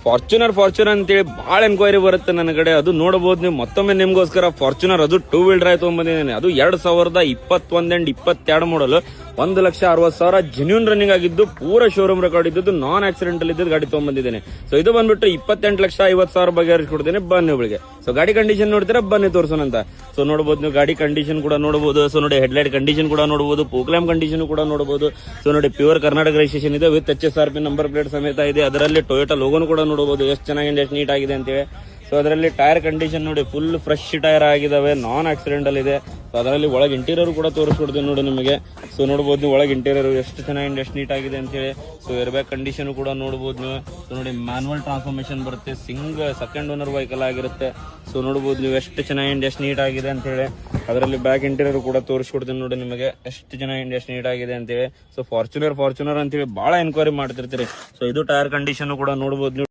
Fortuner ಅಂತೇಳಿ ಬಹಳ enquiry ಬರುತ್ತೆ ನನ್ನ ಕಡೆ. ಅದು ನೋಡಬಹುದು ನೀವು. ಮತ್ತೊಮ್ಮೆ ನಿಮ್ಗೋಸ್ಕರ ಫಾರ್ಚುನರ್, ಅದು 2 ವೀಲ್ ಡ್ರೈವ್ ತಗೊಂಡ್ಬಂದಿದ್ದೇನೆ. ಅದು 2021 ಅಂಡ್ 22 ಮಾಡಲ್, 1,60,000 ಜೆನ್ಯೂನ್ ರನ್ನಿಂಗ್ ಆಗಿದ್ದು, ಪೂರ ಶೋರೂಮ್ ರೆಕಾರ್ಡ್ ಇದ್ದು, ನಾನ್ ಆಕ್ಸಿಡೆಂಟಲ್ ಇದ್ದು ಗಾಡಿ ತಗೊಂಡ್ಬಂದಿದ್ದೇನೆ. ಸೊ ಇದು ಬಂದ್ಬಿಟ್ಟು 28,50,000 ಬಗೆಹರಿಸ್ಕೊಡ್ತೇನೆ ಬನ್ನಿ ಒಳಗೆ. ಸೊ ಗಾಡಿ ಕಂಡೀಷನ್ ನೋಡ್ತೀರಾ ಬನ್ನಿ ತೋರ್ಸೋಣ ಅಂತ. ಸೊ ನೋಡಬಹುದು ನೀವು, ಗಾಡಿ ಕಂಡೀಷನ್ ಕೂಡ ನೋಡಬಹುದು. ಸೊ ನೋಡಿ, ಹೆಡ್ಲೈಟ್ ಕಂಡೀಷನ್ ಕೂಡ ನೋಡಬಹುದು, ಪೋಕ್ಲಾಮ್ ಕಂಡೀಷನ್ ಕೂಡ ನೋಡಬಹುದು. ಸೊ ನೋಡಿ, ಪ್ಯೂರ್ ಕರ್ನಾಟಕ ರಿಜಿಸ್ಟ್ರೇಷನ್ ಇದೆ ವಿತ್ HSRP ನಂಬರ್ ಪ್ಲೇಟ್ ಸಮೇತ ಇದೆ. ಅದರಲ್ಲಿ ಟೊಯೋಟಾ ಲೋಗೋನು ಕೂಡ ನೋಡಬಹುದು, ಎಷ್ಟು ಚೆನ್ನಾಗಿದೆ, ಎಷ್ಟು ನೀಟ್ ಆಗಿದೆ ಅಂತೇಳಿ. ಸೊ ಅದರಲ್ಲಿ ಟೈರ್ ಕಂಡೀಷನ್ ನೋಡಿ, ಫುಲ್ ಫ್ರೆಶ್ ಟೈರ್ ಆಗಿದಾವೆ, ನಾನ್ ಆಕ್ಸಿಡೆಂಟಲ್ ಇದೆ. ಸೊ ಅದರಲ್ಲಿ ಒಳಗೆ ಇಂಟೀರಿಯರ್ ಕೂಡ ತೋರಿಸ್ಕೊಡ್ತೀನಿ ನೋಡಿ ನಿಮಗೆ. ಸೊ ನೋಡಬಹುದು ನೀವು, ಒಳಗೆ ಇಂಟೀರಿಯರ್ ಎಷ್ಟು ಚೆನ್ನಾಗಿದೆ, ಎಷ್ಟು ನೀಟ್ ಆಗಿದೆ ಅಂತೇಳಿ. ಸೊ ಏರ್ ಬ್ಯಾಗ್ ಕಂಡೀಷನ್ ಕೂಡ ನೋಡಬಹುದು ನೀವು. ಸೊ ನೋಡಿ, ಮ್ಯಾನ್ಯುವಲ್ ಟ್ರಾನ್ಸ್ಫಾರ್ಮೇಶನ್ ಬರುತ್ತೆ, ಸೆಕೆಂಡ್ ಓನರ್ ವೆಹಿಕಲ್ ಆಗಿರುತ್ತೆ. ಸೊ ನೋಡಬಹುದು ನೀವು, ಎಷ್ಟು ಚೆನ್ನಾಗಿದೆ, ಎಷ್ಟು ನೀಟ್ ಆಗಿದೆ ಅಂತ ಹೇಳಿ. ಅದರಲ್ಲಿ ಬ್ಯಾಕ್ ಇಂಟೀರಿಯರ್ ಕೂಡ ತೋರಿಸ್ಕೊಡ್ತೀನಿ ನೋಡಿ ನಿಮಗೆ, ಎಷ್ಟು ಚೆನ್ನಾಗಿದೆ, ಎಷ್ಟು ನೀಟ್ ಆಗಿದೆ ಅಂತೇಳಿ. ಸೊ ಫಾರ್ಚುನರ್ ಅಂತೇಳಿ ಬಹಳ ಎನ್ಕ್ವೈರಿ ಮಾಡ್ತಿರ್ತೀರಿ. ಸೊ ಇದು ಟೈರ್ ಕಂಡೀಷನ್ ಕೂಡ ನೋಡಬಹುದು ನೀವು.